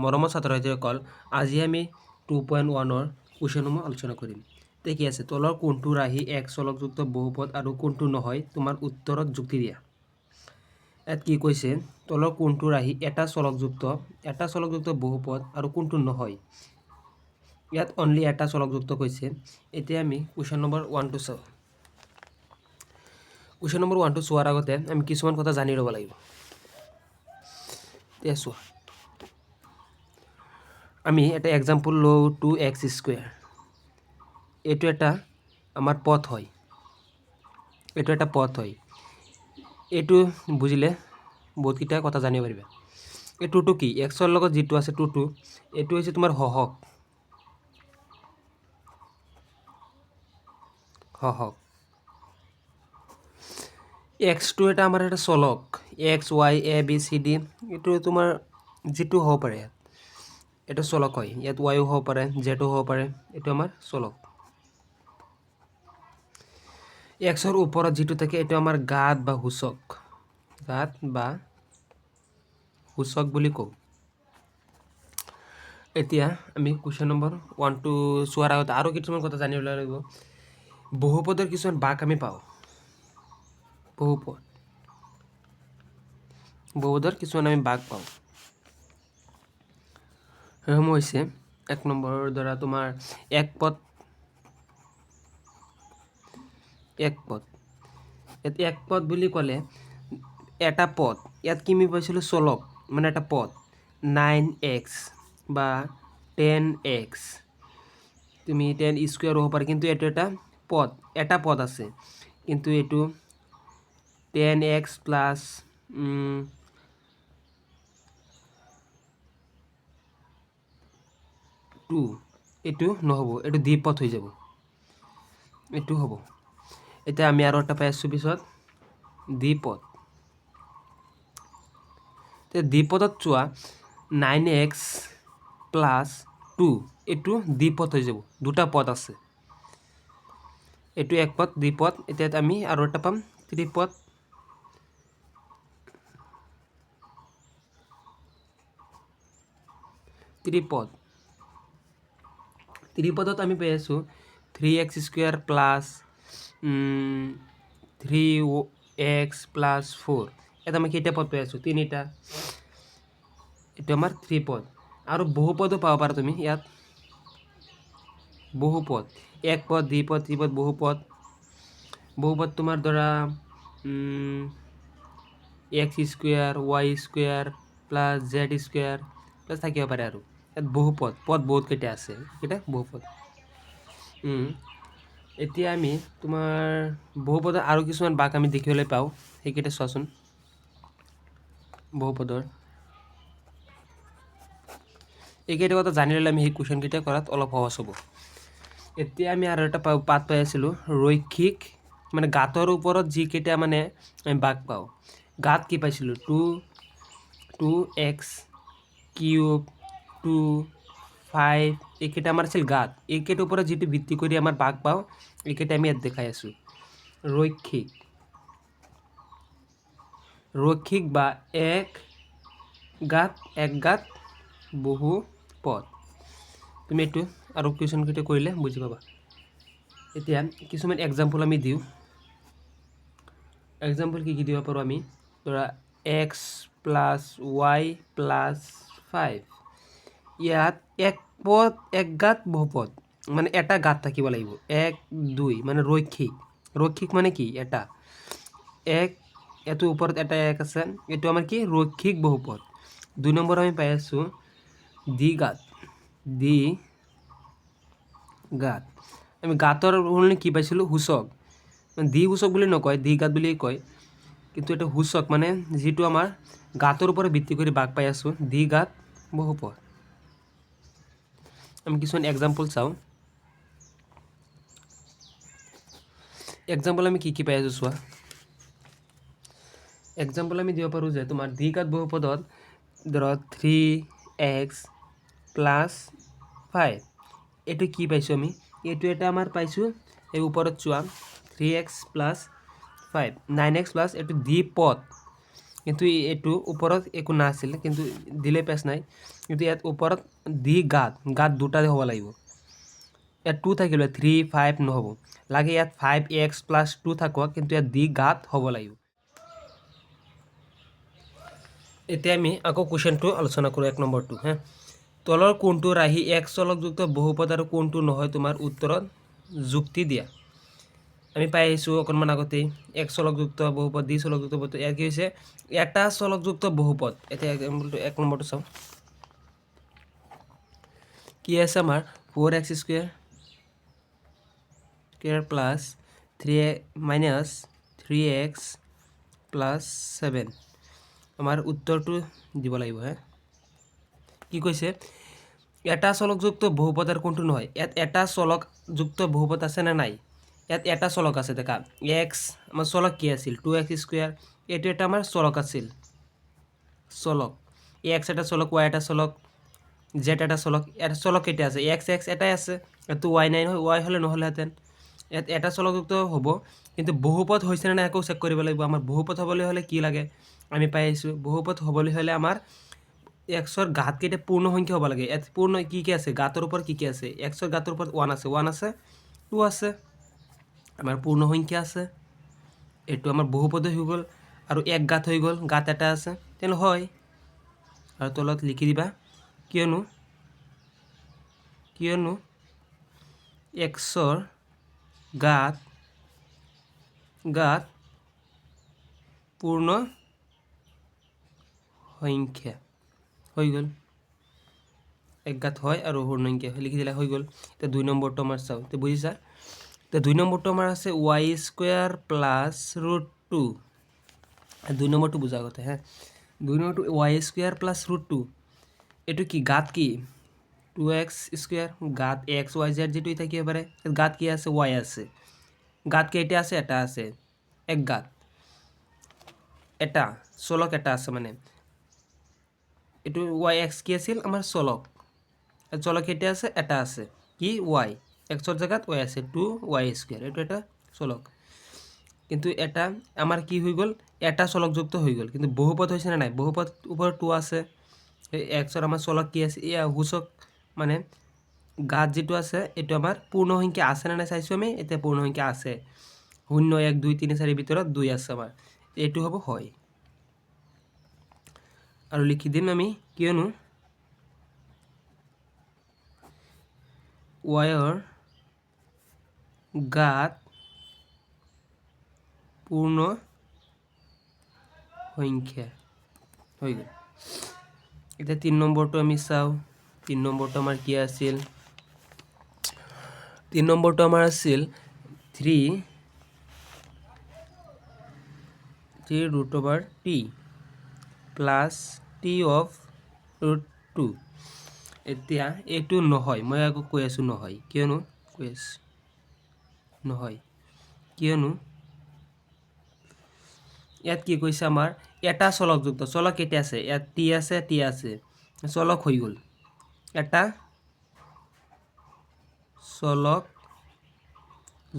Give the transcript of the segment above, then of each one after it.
মৰমৰ ছাত্ৰ ছাত্ৰীসকল আজি আমি 2.1 কুৱেশ্যনসমূহ আলোচনা কৰিম। কি আছে তলৰ কোনটো ৰাহি এক চলকযুক্ত বহুপদ আৰু কোনটো নহয় তোমাৰ উত্তৰত যুক্তি দিয়া। ইয়াত কি কৈছে তলৰ কোনটো ৰাহি এটা চলকযুক্ত বহুপদ আৰু কোনটো নহয়। ইয়াত অনলি এটা চলকযুক্ত কৈছে। এতিয়া আমি কুৱেশ্যন নম্বৰ 1টো চাওঁ। কুৱেশ্যন নম্বৰ 1টো চোৱাৰ আগতে আমি কিছুমান কথা জানি ল'ব লাগিব। এতিয়া চোৱা আমি এটা এক্সাম্পল লওঁ 2x²। এইটো এটা আমাৰ পথ হয়। এইটো এটা পথ হয়। এইটো বুজিলে বহুতকেইটা কথা জানিব পাৰিবা। এই টুটো কি এক্সৰ লগত যিটো আছে টুটো এইটো হৈছে তোমাৰ সহগ। এক্সটো এটা আমাৰ এটা চলক x Y A B C D এইটো তোমাৰ যিটো হ'ব পাৰে এটা চলক হয়। ইয়াত ৱাইও হ'ব পাৰে জেডো হ'ব পাৰে। এইটো আমাৰ চলক। এক্সৰ ওপৰত যিটো থাকে এইটো আমাৰ ঘাত বা সূচক বুলি কওঁ। এতিয়া আমি কুৱেশ্যন নম্বৰ 1টো চোৱাৰ আগতে আৰু কিছুমান কথা জানিব লাগিব। বহুপদৰ কিছুমান ভাগ আমি পাওঁ। বহুপদৰ কিছুমান আমি ভাগ পাওঁ। সেইসমূহ হৈছে 1 নম্বৰৰ দ্বাৰা তোমাৰ একপদ। এতিয়া একপদ বুলি ক'লে এটা পদ। ইয়াত কি আমি পাইছিলোঁ চলক মানে এটা পদ 9x বা 10x। তুমি 10² হ'ব পাৰে কিন্তু এইটো এটা পদ আছে। কিন্তু এইটো 10x প্লাছ 2 এইটো নহ'ব। এইটো দ্বিপদ হৈ যাব। এইটো হ'ব। এতিয়া আমি আৰু এটা পাই আছোঁ পিছত দ্বিপদ। দ্বিপদত চোৱা 9x প্লাছ 2 এইটো দ্বিপদ হৈ যাব। দুটা পদ আছে। এইটো একপদ দ্বিপদ। এতিয়া আমি আৰু এটা পাম ত্ৰিপদ। ত্ৰিপদত আমি পাই আছোঁ 3x² প্লাছ 3x প্লাছ 4। ইয়াত আমি কেইটা পদ পাই আছোঁ তিনিটা। এইটো আমাৰ ত্ৰিপদ। আৰু বহুপদো পাব পাৰা তুমি ইয়াত। বহুপদ একপদ দ্বিপদ ত্ৰিপদ বহুপদ তোমাৰ ধৰা x² y² plus z² plus থাকিব পাৰে। আৰু ইয়াত বহুপদ বহুত কেইটা আছে। কেইটা বহুপদ। এতিয়া আমি তোমাৰ বহুপদৰ আৰু কিছুমান ভাগ আমি দেখিবলৈ পাওঁ। সেইকেইটা চোৱাচোন। বহুপদৰ এইকেইটা কথা জানি ল'লে আমি সেই কুৱেশ্যনকেইটা কৰাত অলপ সহজ হ'ব। এতিয়া আমি আৰু এটা পাঠ পাই আছিলোঁ ৰৈখিক মানে ঘাতৰ ওপৰত যিকেইটা মানে আমি ভাগ পাওঁ। ঘাত কি পাইছিলোঁ 2x³ 2 5 এইকেইটা আমাৰ আছিল ঘাত। এইকেইটাৰ ওপৰত যিটো ভিত্তি কৰি আমাৰ ভাগ পাওঁ এইকেইটা আমি ইয়াত দেখাই আছোঁ। ৰৈখিক বা একঘাত বহুপদ। তুমি এইটো আৰু কুৱেশ্যনকেইটা কৰিলে বুজি পাবা। এতিয়া কিছুমান এক্সাম্পল আমি দিওঁ। এক্সাম্পল কি দিব পাৰোঁ আমি ধৰা x প্লাছ y প্লাছ 5। ইয়াত একঘাত বহুপদ মানে এটা ঘাত থাকিব লাগিব। 1 2 মানে ৰৈখিক মানে কি এটা এইটোৰ ওপৰত এটা এক আছে। এইটো আমাৰ কি ৰৈখিক বহুপদ। 2 নম্বৰ আমি পাই আছোঁ দ্বিঘাত। আমি ঘাতৰ সলনি কি পাইছিলোঁ সূচক। দ্বিসূচক বুলি নকয় দ্বিঘাত বুলি কয়। কিন্তু এটা সূচক মানে যিটো আমাৰ ঘাতৰ ওপৰত ভিত্তি কৰি ভাগ পাই আছোঁ দ্বিঘাত বহুপদ। আমি কিছুমান এক্সাম্পল চাওঁ। এক্সাম্পল আমি কি পাই আছোঁ চোৱা। এক্সাম্পল আমি দিব পাৰোঁ যে তোমাৰ দ্বিঘাত বহুপদত ধৰা 3x প্লাছ 5। এইটো কি পাইছোঁ আমি এইটো এটা আমাৰ পাইছোঁ এই ওপৰত চোৱা 3x প্লাছ 5 9x প্লাছ এইটো দ্বিপদ। কিন্তু এইটো ওপৰত একো নাছিল কিন্তু দিলে পেচ নাই কিন্তু ইয়াত ওপৰত দি গাত দুটা হ'ব লাগিব ইয়াত 2 থাকিলে 3 5 নহ'ব লাগে ইয়াত 5x + 2 থাকক কিন্তু ইয়াত দি গাত হ'ব লাগিব এতিয়া আমি আকৌ কোৱেশ্চনটো আলোচনা কৰোঁ 1 নম্বৰটো হা তলৰ কোনটো ৰাহি x চলকযুক্ত বহুপদ আৰু কোনটো নহয় তোমাৰ উত্তৰত যুক্তি দিয়া আমি পাই আহিছোঁ অকণমান আগতেই x চলকযুক্ত বহুপদ d চলকযুক্ত বহুপদ ইয়াত কি হৈছে এটা চলকযুক্ত বহুপদ এতিয়া এক্সাম্পলটো 1 নম্বৰটো চাওঁ কি আছে আমাৰ 4x square plus 3x plus 7 আমাৰ উত্তৰটো দিব লাগিব হে কি কৈছে এটা চলকযুক্ত বহুপদ আৰু কোনটো নহয় ইয়াত এটা চলকযুক্ত বহুপদ আছে না নাই ইয়াত এটা চলক আছে দেখা x আমাৰ চলক কি আছিল 2x স্কয়াৰ এটো এটা আমাৰ চলক আছিল চলক x এটা চলক y এটা চলক z এটা চলক এটা চলক কেটা আছে x এটাই আছে এটো y নাই y হলে নহলে হেতেন ইয়াত এটা চলকযুক্ত হ'ব কিন্তু বহুপদ হৈছে না একো চেক কৰিব লাগিব আমাৰ বহুপদ হ'বলৈ হলে কি লাগে আমি পাই আছো বহুপদ হ'বলৈ হলে আমাৰ x ৰ ঘাত কেইটা পূৰ্ণ সংখ্যা হ'ব লাগে ইয়াত পূৰ্ণ কি আছে ঘাতৰ ওপৰত কি আছে x ৰ ঘাতৰ ওপৰত 1 আছে 2 আছে আমাৰ পূৰ্ণ সংখ্যা আছে এটো আমাৰ বহুপদ হৈ গল আৰু এক ঘাত হৈ গল ঘাত এটা আছে তেন হয় আৰু তলত লিখি দিবা কিয়নো x ৰ ঘাত পূৰ্ণ সংখ্যা হৈ গল এক ঘাত হয় আৰু পূৰ্ণ সংখ্যা লিখি দিলা হৈ গল তে 2 নম্বৰটো আমাৰ চাও তে বুজিছা তে 2 নম্বৰটো আমাৰ আছে y² + √2 2 নম্বৰটো বুজা কথা হ্যাঁ 2 নম্বৰটো y² + √2 এটো কি ঘাত কি 2x স্কয়ার ঘাত x y z যেটুই থাকিব পারে ঘাত কি আছে y আছে ঘাত কেইটা আছে এটা আছে এক ঘাত এটা চলক এটা আছে মানে এটো yx কি আছিল আমাৰ চলক কেইটা আছে এটা আছে কি y x ৰ জায়গাত y আছে 2y² এটো এটা চলক কিন্তু এটা আমাৰ কি হৈ গল এটা চলকযুক্ত হৈ গল কিন্তু বহুপদ হৈছে না নাই বহুপদ ওপৰত 2 আছে x ৰ আমাৰ চলক কি আছে ইয়া হুচক মানে ঘাত যেটো আছে এটো আমাৰ পূৰ্ণ সংখ্যা আছে না নাই চাইছো আমি এতে পূৰ্ণ সংখ্যা আছে 0 1 2 3 4 ভিতৰত 2 আছে আমাৰ এটো হ'ব হয় আৰু লিখি দিম আমি কিয়নো y ৰ ঘাত পূৰ্ণ সংখ্যা হৈ গল এটা 3 নম্বৰটো আমি চাও 3 নম্বৰটো আমাৰ কি আছিল 3 নম্বৰটো আমাৰ আছিল 3 √t প্লাস t of √2 এতিয়া এটো নহয় মই আকৌ কৈ আছো নহয় কিয়নো কৈ আছো নহয় কিয়নো ইয়াত কি কৈছে আমাৰ এটা চলকযুক্ত চলক কেটা আছে ইয়াত t আছে চলক হৈ গল এটা চলক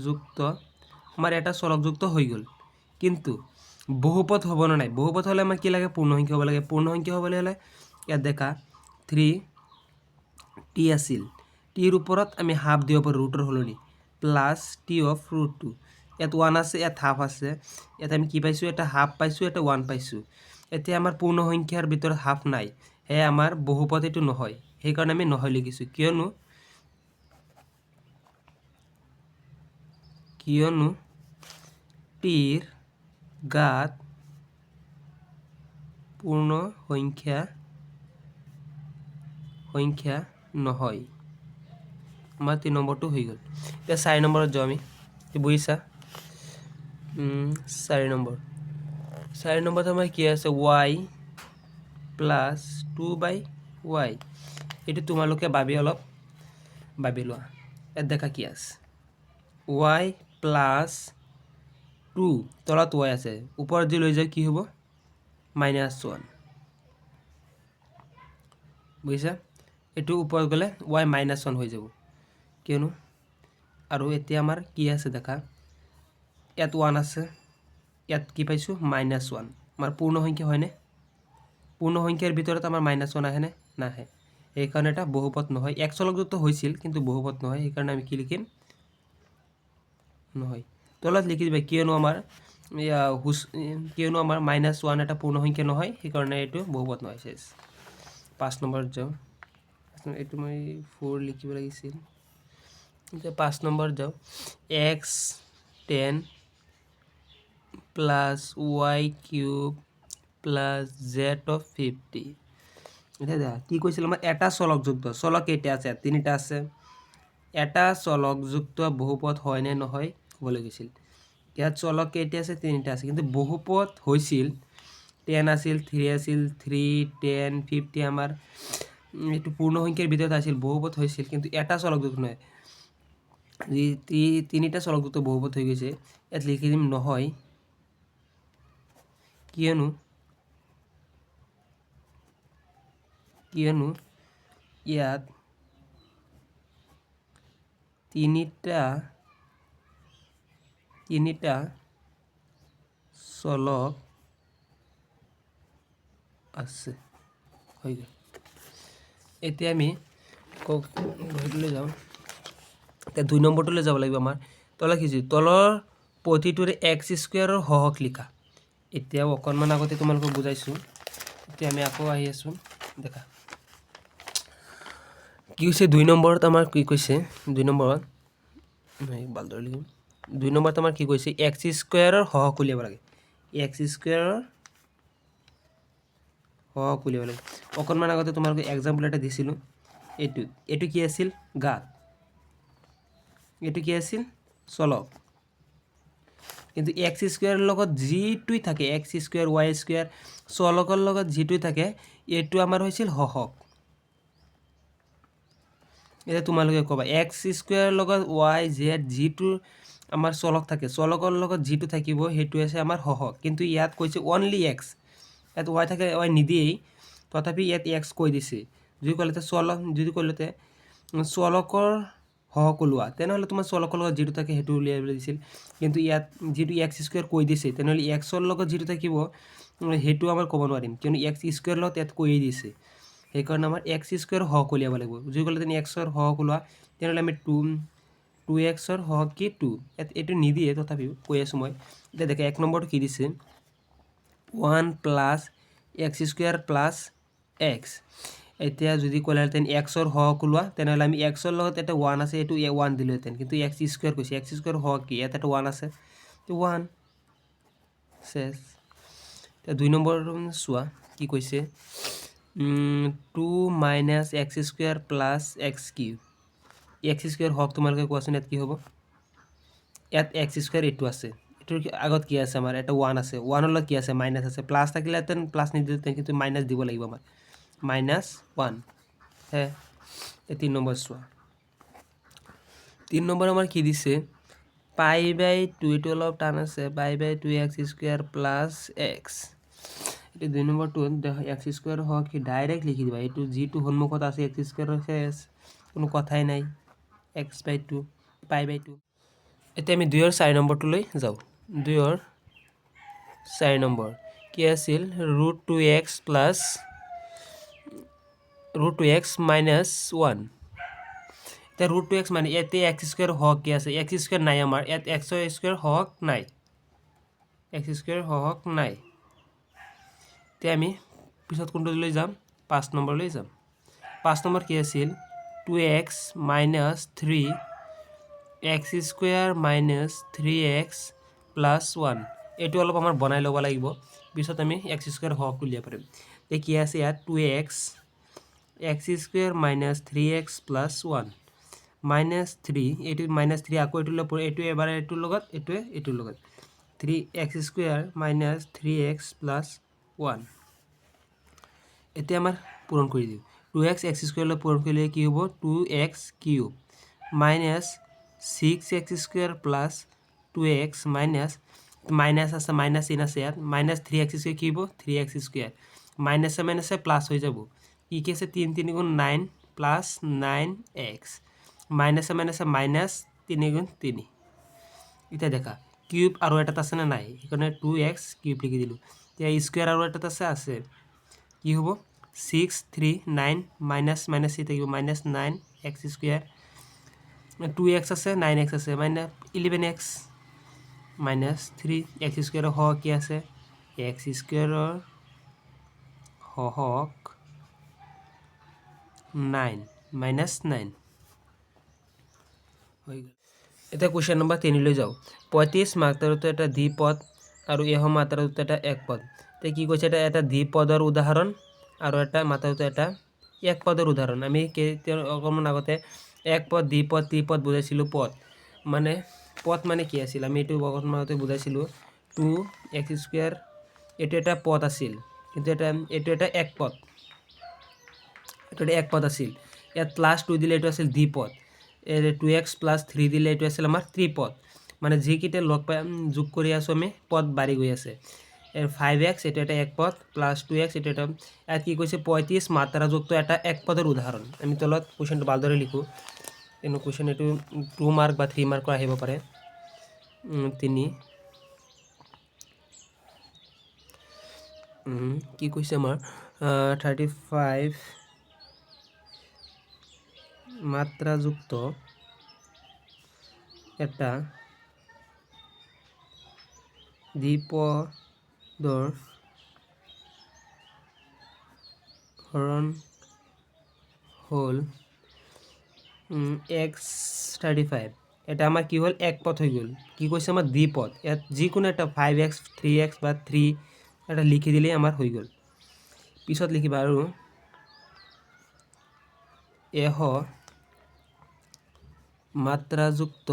যুক্ত আমাৰ এটা চলক যুক্ত হৈ গল কিন্তু বহুপদ হ'ব না নাই বহুপদ হলে আমাৰ কি লাগে পূৰ্ণ সংখ্যা হ'ব লাগে পূৰ্ণ সংখ্যা হ'বলৈ হলে ইয়াত দেখা 3 t আছিল t ৰ ওপৰত আমি হাফ দিব পাৰো ৰুটৰ হলনি প্লাস t of √2 ইয়াত 1 আছে ইয়াত হাফ আছে ইয়াত আমি কি পাইছো এটা হাফ পাইছো এটা 1 পাইছো এতিয়া আমাৰ পূৰ্ণ সংখ্যাৰ ভিতৰত হাফ নাই হে আমাৰ বহুপদ এটো নহয় সেই কাৰণে আমি নহয় লিখিছো কিয়নো t ৰ ঘাত পূৰ্ণ সংখ্যা নহয় আমাৰ 3 নম্বৰটো হৈ গল এতিয়া 4 নম্বৰত যাও আমি বুজিছা 4 নম্বৰত আমাৰ কি আছে y প্লাস 2/y এটো তোমালোকে ভাবি লোৱা এত দেখা কি আছে y প্লাস 2 তলত y আছে ওপৰত যে লৈ যায় কি হ'ব -1 বুজিছা এটো ওপৰত গলে y -1 হৈ যাব কিয়নো আৰু এতিয়া আমাৰ কি আছে দেখা ইয়াত 1 আছে ইয়াত কি পাইছো -1 আমাৰ পূৰ্ণ সংখ্যা হয়নে? পূৰ্ণ সংখ্যাৰ ভিতৰত আমাৰ -1 আহেনে? নাহে। সেইকাৰণে এটা বহুপদ নহয়। এক চলকযুক্ত হৈছিল কিন্তু বহুপদ নহয়, সেইকাৰণে আমি কি লিখিম? নহয়। তলত লিখি দিবা কিয়নো আমাৰ -1 এটা পূৰ্ণ সংখ্যা নহয়, সেইকাৰণে এইটো বহুপদ নহয়। শেষ। 5 নম্বৰত যাওঁ। এইটো মই 4 লিখিব লাগিছিল। এতিয়া 5 নম্বৰত যাওঁ। x10 + y³ + z50। এতিয়া দেখা কি কৈছিল আমাৰ এটা চলকযুক্ত। চলক কেইটা আছে? 3টা আছে। এটা চলকযুক্ত বহুপদ হয় নে নহয় ক'বলৈ গৈছিল। ইয়াত চলক কেইটা আছে? 3টা আছে। কিন্তু বহুপদ হৈছিল 10 আছিল, 3 আছিল, 3, 10, 50 আমাৰ এইটো পূৰ্ণ সংখ্যাৰ ভিতৰত আছিল, বহুপদ হৈছিল কিন্তু এটা চলকযুক্ত নহয়। 3টা চলকযুক্ত বহুপদ হৈ গৈছে। ইয়াত লিখি দিম নহয়, কিয়নো ইয়াত 3টা চলক আছে। হৈ গ'ল। এতিয়া আমি লৈ যাওঁ। এতিয়া 2 নম্বৰটোলৈ যাব লাগিব আমাৰ। তলত লিখিছোঁ তলৰ প্ৰতিটোৰে x² সহগ লিখা। এতিয়াও অকণমান আগতে তোমালোকক বুজাইছোঁ। এতিয়া আমি আকৌ আহি আছোঁ। দেখা কি কৈছে 2 নম্বৰত আমাৰ কি কৈছে? 2 নম্বৰত ভালদৰে লিখিম। 2 নম্বৰত আমাৰ কি কৈছে? x² সহগ উলিয়াব লাগে। x² সহগ উলিয়াব লাগে। অকণমান আগতে তোমালোকক এক্সাম্পল এটা দিছিলোঁ। এইটো কি আছিল? ঘাত। এইটো কি আছিল? চলক। কিন্তু x² লগত যিটোই থাকে x² y² চলকৰ লগত যিটোই থাকে এইটো আমাৰ হৈছিল সহগ। এতিয়া তোমালোকে ক'বা x² লগত y z যিটো আমাৰ চলক থাকে চলকৰ লগত যিটো থাকিব সেইটো আছে আমাৰ সহগ। কিন্তু ইয়াত কৈছে অনলি x। ইয়াত y থাকে y নিদিয়েই, তথাপি ইয়াত x কৈ দিছে। যদি ক'লেতে চলকৰ সহগ ওলোৱা তেনেহ'লে তোমাৰ চলকৰ লগত যিটো থাকে সেইটো উলিয়াবলৈ দিছিল। কিন্তু ইয়াত যিটো x² কৈ দিছে তেনেহ'লে x-ৰ লগত যিটো থাকিব সেইটো আমাৰ ক'ব নোৱাৰিম, কিয়নো x² লগত ইয়াত কৈয়ে দিছে। সেইকাৰণে আমাৰ x² সহগ উলিয়াব লাগিব। যদি ক'লে x-ৰ সহগ ওলোৱা তেনেহ'লে আমি 2x-ৰ সহগ কি 2। এইটো নিদিয়ে তথাপিও কৈ আছোঁ মই। এতিয়া দেখা 1 নম্বৰটো কি দিছে? 1 + x² + x। এতিয়া যদি ক'লেহেঁতেন x-ৰ সহগ ওলোৱা তেনেহ'লে আমি x-ৰ লগত এটা 1 আছে এইটো 1 দিলোহেঁতেন। কিন্তু x² কৈছে, x² সহগ কি? ইয়াত এটা 1 আছে, 1 শেষ। এতিয়া 2 নম্বৰটো চোৱা কি কৈছে? 2 - x² + x³। x² সহগ তোমালোকে কোৱাচোন ইয়াত কি হ'ব? ইয়াত x² এইটো আছে। এইটোৰ আগত কি আছে আমাৰ? এটা 1 আছে। 1ৰ লগত কি আছে? মাইনাছ আছে। প্লাছ থাকিলেহেঁতেন প্লাছ নিদিলেহেঁতেন, কিন্তু মাইনাছ দিব লাগিব আমাৰ। -1 হে। 3 নম্বৰ চোৱা। 3 নম্বৰ আমাৰ কি দিছে? π/2 এইটো অলপ টান আছে। π/2x² + x। এতিয়া 2 নম্বৰটোত x² সহগ কি ডাইৰেক্ট লিখি দিবা। এইটো যিটো সন্মুখত আছে x² শেষ, কোনো কথাই নাই। x/2 π/2। এতিয়া আমি 2ৰ 4 নম্বৰটোলৈ যাওঁ। 2ৰ 4 নম্বৰ কি আছিল? √2x + -1। এতিয়া √2x মানে ইয়াতে x² সহগ কি আছে? x² নাই আমাৰ। ইয়াত x² সহগ নাই। x² সহগ নাই। এতিয়া আমি পিছত কোনটোলৈ যাম? 5 নম্বৰলৈ যাম। 5 নম্বৰ কি আছিল? 2x - 3 x² - 3x + 1। এইটো অলপ আমাৰ বনাই ল'ব লাগিব, পিছত আমি x² সহগ উলিয়াব পাৰিম। এতিয়া কি আছে ইয়াত? 2x x² - 3x + 1 -3 এইটো -3 আকৌ এইটোলৈ পৰে, এইটো এবাৰ এইটোৰ লগত এইটোৰ লগত 3x² - 3x + 1। এতিয়া আমাৰ পূৰণ কৰি দিওঁ। 2x x² লৈ পূৰণ কৰিলে কি হ'ব? 2x³ -6x² + 2x মাইনাছ আছে, মাইনাছ চিন আছে ইয়াত। -3x² কি হ'ব? 3x²। মাইনাছে মাইনাছে প্লাছ হৈ যাব। কি কি আছে? 3 × 3 = 9 + 9x। মাইনাছে মাইনাছে -3 × 3। এতিয়া দেখা কিউব আৰু এটাত আছে নে নাই? সেইকাৰণে 2x³ লিখি দিলোঁ। এতিয়া স্কুৱেৰ আৰু এটা আছে কি হ'ব 6 3 9 মাইনাছ মাইনাছ কি থাকিব -9 এক্স স্কুৱেৰ 2x আছে 9x আছে -11x -3 এক্স স্কুৱেৰৰ হওক কি আছে এক্স স্কুৱেৰৰ হওক 9 -9 হৈ গ'ল। এতিয়া কুৱেশ্যন নম্বৰ 3 লৈ যাওঁ 35 মাত্ৰাযুক্ত এটা দ্বিপদ আৰু এশ মাত্ৰাযুক্ত এটা একপদ। এতিয়া কি কৈছে এটা দ্বিপদৰ উদাহৰণ আৰু এটা মাত্ৰাযুক্ত এটা একপদৰ উদাহৰণ। আমি অকণমান আগতে একপদ দ্বিপদ ত্ৰিপদ বুজাইছিলোঁ পদ মানে কি আছিল আমি এইটো অকণমান আগতে বুজাইছিলোঁ 2x স্কুৱেৰ এইটো এটা পদ আছিল কিন্তু এইটো এটা একপদ এইটো এটা একপদ আছিল ইয়াত +2 দিলে এইটো আছিল দ্বিপদ 2x + 3 দিলে এইটো আছিল আমাৰ ত্ৰিপদ মানে যিকেইটা লগ পাই যোগ কৰি আছোঁ আমি পদ বাঢ়ি গৈ আছে 5x এইটো এটা একপদ +2x এইটো এটা ইয়াত কি কৈছে 35 মাত্ৰাযুক্ত এটা একপদৰ উদাহৰণ। আমি তলত কুৱেশ্যনটো ভালদৰে লিখোঁ কিন্তু কুৱেশ্যন এইটো 2 মাৰ্ক বা 3 মাৰ্কৰ আহিব পাৰে 3 কি কৈছে আমাৰ 35 মাত্ৰাযুক্ত এটা দ্বিপদৰ হৰণ হ'ল x35 এটা আমাৰ কি হ'ল একপদ হৈ গ'ল কি কৈছে আমাৰ দ্বিপদ ইয়াত যিকোনো এটা 5x 3x বা 3 এটা লিখি দিলেই আমাৰ হৈ গ'ল। পিছত লিখিবা আৰু এশ মাত্ৰাযুক্ত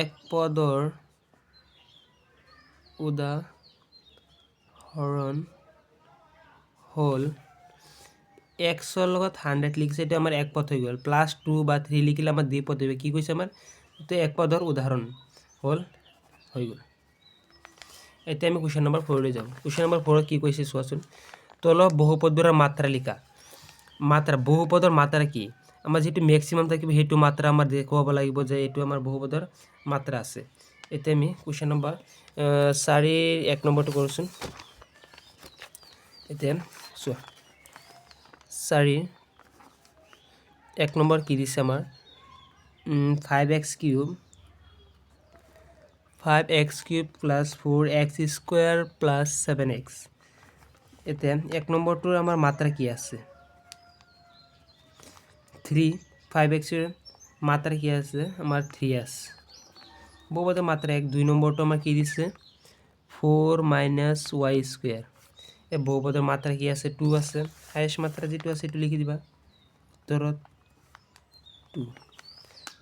একপদৰ উদাহৰণ হ'ল এক্সৰ লগত 100 লিখিছে এইটো আমাৰ একপদ হৈ গ'ল +2 বা 3 লিখিলে আমাৰ দ্বিপদ হৈ গ'ল কি কৈছে আমাৰ এইটো একপদৰ উদাহৰণ হ'ল হৈ গ'ল। এতিয়া আমি কুৱেশ্যন নম্বৰ 4 লৈ যাওঁ। কুৱেশ্যন নম্বৰ 4 কি কৈছে চোৱাচোন তলৰ বহুপদবোৰৰ মাত্ৰা লিখা। বহুপদৰ মাত্ৰা কি আমাৰ যিটো মেক্সিমাম থাকিব সেইটো মাত্ৰা আমাৰ দেখুৱাব লাগিব যে এইটো আমাৰ বহুপদৰ মাত্ৰা আছে। এতিয়া আমি কুৱেশ্যন নম্বৰ 4 1 নম্বৰটো কৰোঁচোন। এতিয়া চোৱা 4 1 নম্বৰ কি দিছে আমাৰ 5x cube + 4x square + 7x। এতিয়া 1 নম্বৰটোৰ আমাৰ মাত্ৰা কি আছে 3 5x এর মাত্রা কি আছে আমার 3 আছে বহুপদের মাত্রা 1 2 নম্বরটা আমার কি দিচ্ছে 4 - y স্কয়ার এই বহুপদের মাত্রা কি আছে 2 আছে হাইয়েস্ট মাত্রা যেটা আছে এটা লিখি দিবা ধরো 2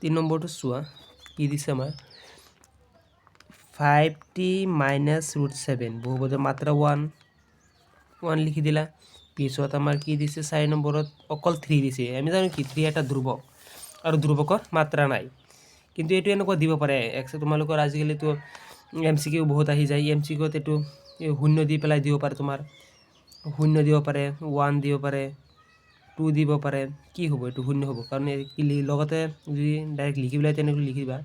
3 নম্বরটা সোয়া কি দিছে আমার 5t - √7 বহুপদের মাত্রা 1 লিখি দিলা পিছত আমার কি দিছে 4 নম্বরত অকল 3 দিছে আমি জানো কি 3 এটা ধ্রুবক আর ধ্ৰুবকৰ মাত্ৰা নাই কিন্তু এটো এনেকুৱা দিব পাৰে এক্স তোমালোকৰ আজিকালি তো এমসিকিউ বহুত আহি যায় এমসিকিউত এটো শূন্য দি পেলাই দিব পাৰে তোমাৰ শূন্য দিব পাৰে 1 দিব পাৰে 2 দিব পাৰে কি হ'ব এটো শূন্য হ'ব কাৰণ লগতে যদি ডাইৰেক্ট লিখিবলৈ তেনেকৈ লিখিবা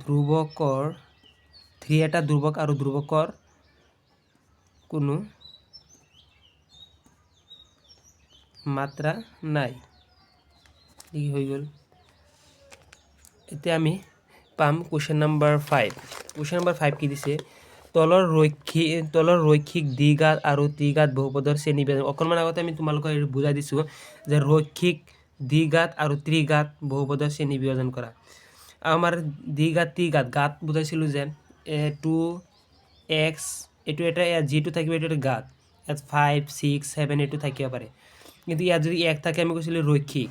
ধ্ৰুবকৰ 3 এটা ধ্ৰুবক আৰু ধ্ৰুবকৰ কোনো মাত্ৰা নাই কি হৈ গ'ল এতিয়া আমি পাম কোৱেশ্চন নম্বৰ 5 কোৱেশ্চন নম্বৰ 5 কি দিছে তলৰ ৰৈখিক দ্বিঘাত আৰু ত্ৰিঘাত বহুপদৰ শ্ৰেণী অকণমান আগতে আমি তোমালোকক বুজাই দিছো যে ৰৈখিক দ্বিঘাত আৰু ত্ৰিঘাত বহুপদৰ শ্ৰেণী বিভাজন কৰা আমাৰ দ্বিঘাত ত্ৰিঘাত ঘাত বুজাইছিলো যে 2x এটো এটা যেটো থাকিব এটো ঘাত ইয়াত 5 6 7 এটো থাকিব পাৰে কিন্তু ইয়াত যদি 1 থাকে আমি কৈছিলো ৰৈখিক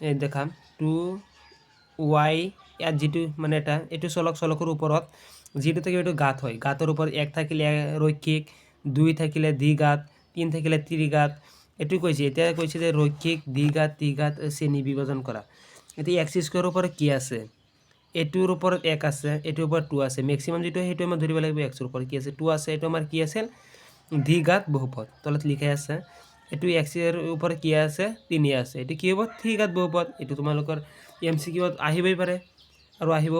এই দেখাম 2y ইয়াত যেটো মানে এটা এটো চলকৰ ওপৰত যেটো থাকে এটো ঘাত হয় ঘাতৰ ওপৰত 1 থাকিলে ৰৈখিক 2 থাকিলে দ্বিঘাত 3 থাকিলে ত্ৰিঘাত এটো কৈছে এতিয়া কৈছে যে ৰৈখিক দ্বিঘাত ত্ৰিঘাত শ্ৰেণী বিভাজন কৰা এতিয়া x স্কয়াৰৰ ওপৰত কি আছে এটোৰ ওপৰত 1 আছে এটোৰ ওপৰত 2 আছে ম্যাক্সিমাম যেটো হেটো আমি ধৰিব লাগিব x ৰ ওপৰত কি আছে 2 আছে এটো আমাৰ কি আছে দ্বিঘাত বহুপদ তলত লিখা আছে এটো x এর উপরে কি আছে 3 আছে এটো কি হ'ব ত্রিঘাত বহুপদ এটো তোমালোকৰ এমসিকিউত আহিবই পাৰে আৰু আহিব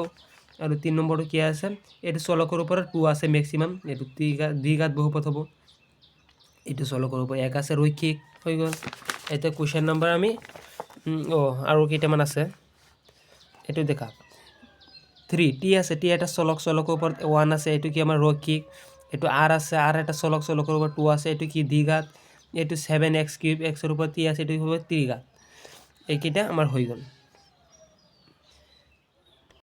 আৰু 3 নম্বৰটো কি আছে এইটো চলকৰ ওপৰত 2 আছে ম্যাক্সিমাম এইটো দ্বিঘাত বহুপদ হ'ব এইটো চলকৰ ওপৰত 1 আছে ৰৈখিক হৈ গ'ল এটা কোশ্চেন নম্বৰ আমি আৰু কেইটামান আছে এইটো দেখা 3 টি আছে টি এটা চলকৰ ওপৰত 1 আছে এইটো কি আমাৰ ৰৈখিক এইটো r আছে r এটা চলকৰ ওপৰত 2 আছে এইটো কি দ্বিঘাত এইটো 7x কিউব x এৰ উপৰ 3 আছে এইটো হ'ব ত্ৰিঘাত এইকেইটা আমাৰ হৈ গ'ল